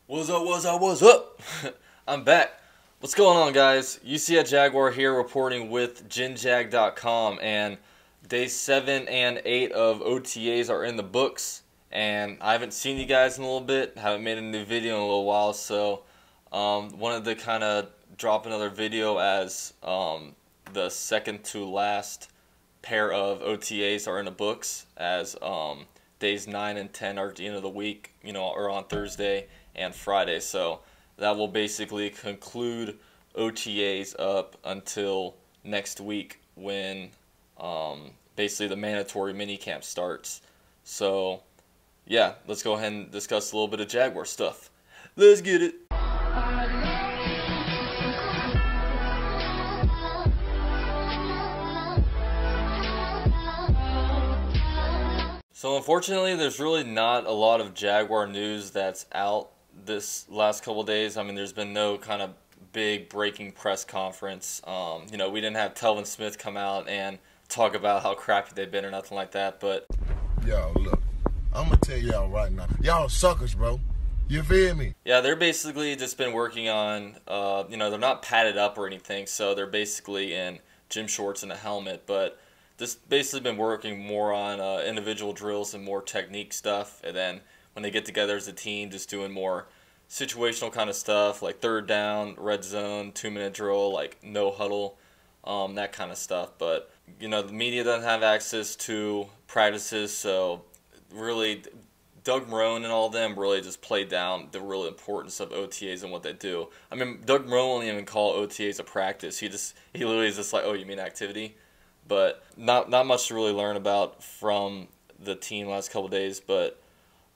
What's up, what's up, what's up? I'm back. What's going on, guys? UCF Jaguar here reporting with GenJag.com, and day 7 and 8 of OTAs are in the books, and I haven't seen you guys in a little bit, haven't made a new video in a little while, so wanted to kind of drop another video as the second to last pair of OTAs are in the books, as days 9 and 10 are at the end of the week, or on Thursday and Friday. So that will basically conclude OTAs up until next week when basically the mandatory minicamp starts. So yeah, let's go ahead and discuss a little bit of Jaguar stuff. Let's get it. So unfortunately, there's really not a lot of Jaguar news that's out this last couple of days. I mean, there's been no kind of big breaking press conference. We didn't have Telvin Smith come out and talk about how crappy they've been or nothing like that. But yo, look, I'm gonna tell y'all right now, y'all suckers, bro. You feel me? yeah, they're basically just been working on, they're not padded up or anything, so they're basically in gym shorts and a helmet, but just basically been working more on individual drills and more technique stuff, and then when they get together as a team, just doing more situational kind of stuff, like third down, red zone, 2-minute drill, like no huddle, that kind of stuff. But the media doesn't have access to practices, so really Doug Marrone and all of them really just played down the real importance of OTAs and what they do. I mean, Doug Marrone won't even call OTAs a practice. He literally is just like, oh, you mean activity? But not much to really learn about from the team last couple of days. But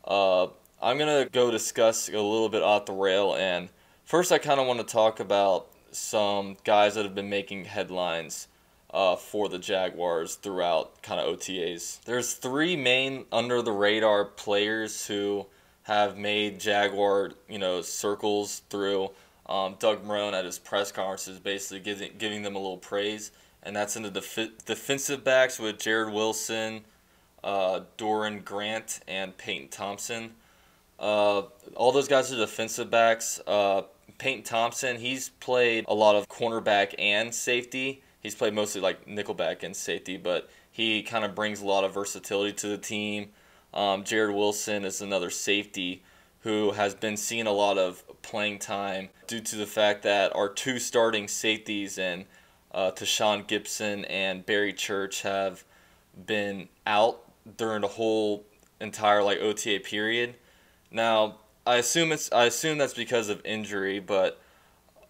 I'm going to go discuss a little bit off the rail. And first I kind of want to talk about some guys that have been making headlines for the Jaguars throughout kind of OTAs. There's 3 main under-the-radar players who have made Jaguar, circles through Doug Marrone at his press conferences, basically giving them a little praise. And that's in the defensive backs with Jared Wilson, Doran Grant, and Peyton Thompson. All those guys are defensive backs. Peyton Thompson, he's played a lot of cornerback and safety. He's played mostly like nickelback and safety, but he kind of brings a lot of versatility to the team. Jared Wilson is another safety who has been seeing a lot of playing time due to the fact that our 2 starting safeties and Tashawn Gibson and Barry Church have been out during the whole entire OTA period. Now, I assume that's because of injury, but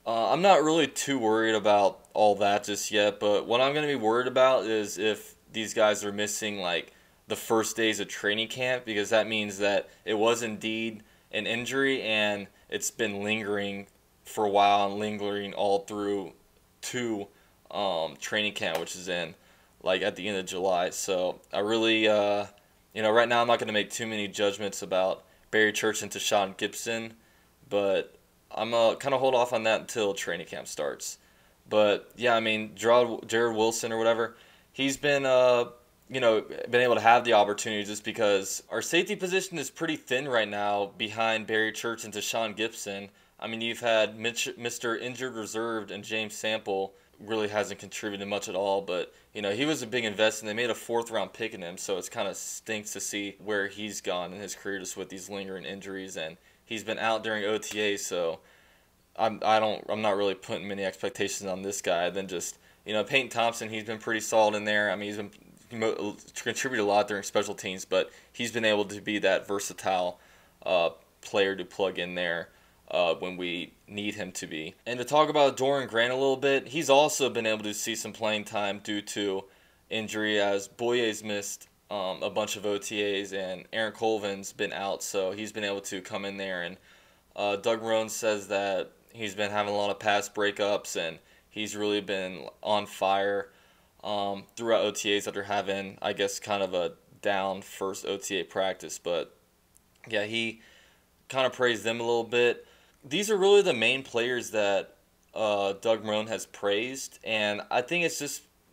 I'm not really too worried about all that just yet. But what I'm going to be worried about is if these guys are missing the first days of training camp, because that means that it was indeed an injury and it's been lingering for a while and lingering all through to training camp, which is in at the end of July. So I really right now I'm not going to make too many judgments about Barry Church and Tashawn Gibson, but I'm kind of hold off on that until training camp starts. But yeah, I mean, Jared Wilson or whatever, he's been been able to have the opportunity just because our safety position is pretty thin right now behind Barry Church and Tashawn Gibson. I mean, you've had Mr. Injured Reserved and James Sample really hasn't contributed much at all, but he was a big investment. They made a 4th-round pick in him, so it's kind of stinks to see where he's gone in his career just with these lingering injuries, and he's been out during OTA, so I'm not really putting many expectations on this guy. Then just Peyton Thompson, he's been pretty solid in there. I mean, he's been contributed a lot during special teams, but he's been able to be that versatile player to plug in there when we need him to be. And to talk about Doran Grant a little bit, he's also been able to see some playing time due to injury, as Boye's missed a bunch of OTAs and Aaron Colvin's been out, so he's been able to come in there. And Doug Marrone says that he's been having a lot of pass breakups and he's really been on fire throughout OTAs after having, I guess, kind of a down first OTA practice. But yeah, he kind of praised them a little bit. These are really the main players that Doug Marrone has praised, and I think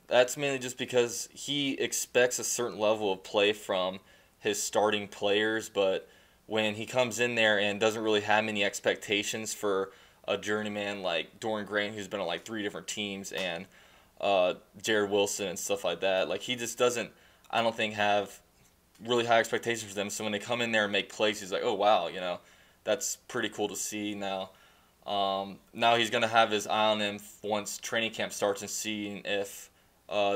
that's mainly just because he expects a certain level of play from his starting players, but when he comes in there and doesn't really have many expectations for a journeyman like Dorian Grant, who's been on like 3 different teams, and Jared Wilson and stuff like that. Like, he just doesn't, I don't think, have really high expectations for them. So when they come in there and make plays, he's like, oh, wow, that's pretty cool to see now. Now he's going to have his eye on him once training camp starts and seeing if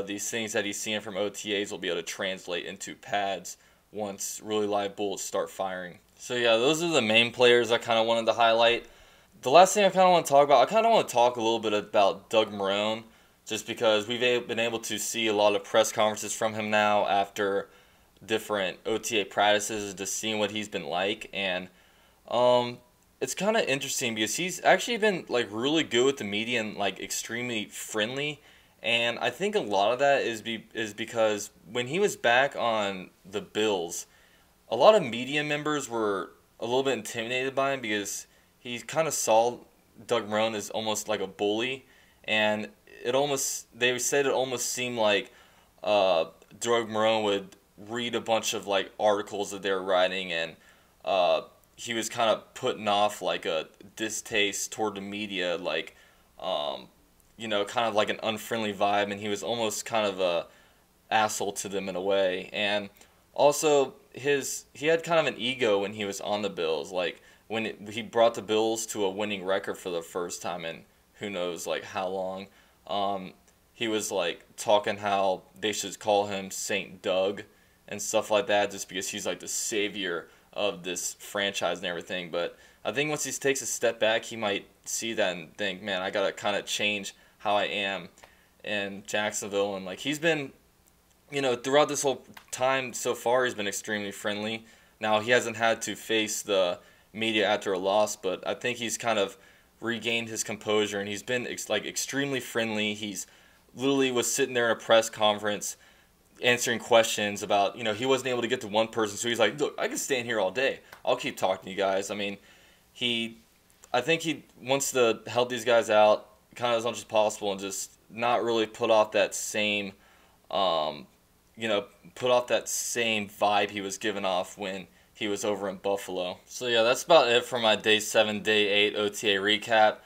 these things that he's seeing from OTAs will be able to translate into pads once really live bullets start firing. So yeah, those are the main players I kind of wanted to highlight. The last thing I kind of want to talk about, I kind of want to talk a little bit about Doug Marrone, just because we've been able to see a lot of press conferences from him now after different OTA practices, just seeing what he's been like. And it's kind of interesting because he's actually been like really good with the media and like extremely friendly. And I think a lot of that is because when he was back on the Bills, a lot of media members were a little bit intimidated by him because he kind of saw Doug Marrone as almost like a bully, and they said it almost seemed like Doug Marrone would read a bunch of like articles that they were writing, and he was kind of putting off like a distaste toward the media, like kind of like an unfriendly vibe, and he was almost kind of a asshole to them in a way. And also he had kind of an ego when he was on the Bills, like when he brought the Bills to a winning record for the first time in who knows like how long. He was like talking how they should call him Saint Doug and stuff like that, just because he's like the savior of this franchise and everything. But I think once he takes a step back, he might see that and think, man, I gotta kind of change how I am in Jacksonville. And like, he's been, throughout this whole time so far, he's been extremely friendly. Now, he hasn't had to face the media after a loss, but I think he's kind of regained his composure, and he's been extremely friendly. He's literally was sitting there in a press conference answering questions about, he wasn't able to get to one person, so he's like, look, I can stand here all day. I'll keep talking to you guys. I mean, I think he wants to help these guys out kind of as much as possible and just not really put off that same, vibe he was giving off when he was over in Buffalo. So yeah, that's about it for my Day 7, Day 8 OTA recap.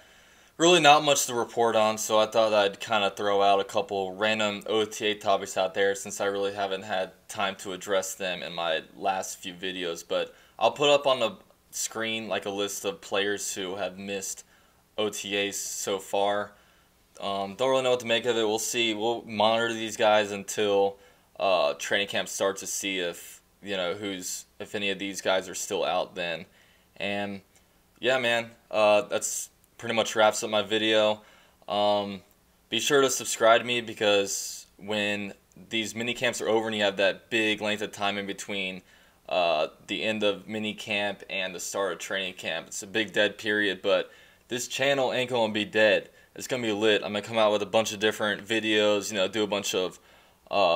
Really not much to report on, so I thought I'd kind of throw out a couple random OTA topics out there since I really haven't had time to address them in my last few videos. But I'll put up on the screen like a list of players who have missed OTAs so far. Don't really know what to make of it. We'll see. We'll monitor these guys until training camp starts to see if if any of these guys are still out then. And yeah, man, that's pretty much wraps up my video. Be sure to subscribe to me, because when these mini camps are over and you have that big length of time in between the end of mini camp and the start of training camp, it's a big dead period, but this channel ain't gonna be dead. It's gonna be lit. I'm gonna come out with a bunch of different videos, do a bunch of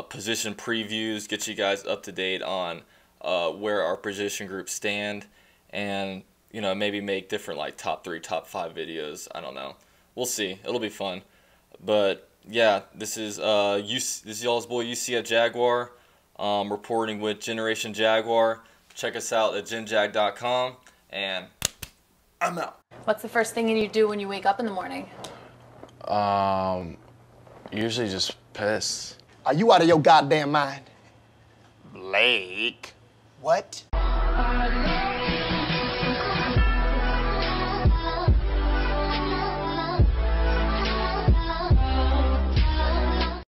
position previews, get you guys up to date on where our position groups stand, and maybe make different like top 3, top 5 videos. I don't know. We'll see. It'll be fun. But yeah, this is y'all's boy UCF Jaguar, reporting with Generation Jaguar. Check us out at genjag.com, and I'm out. What's the first thing you do when you wake up in the morning? Usually just piss. Are you out of your goddamn mind? Blake. What?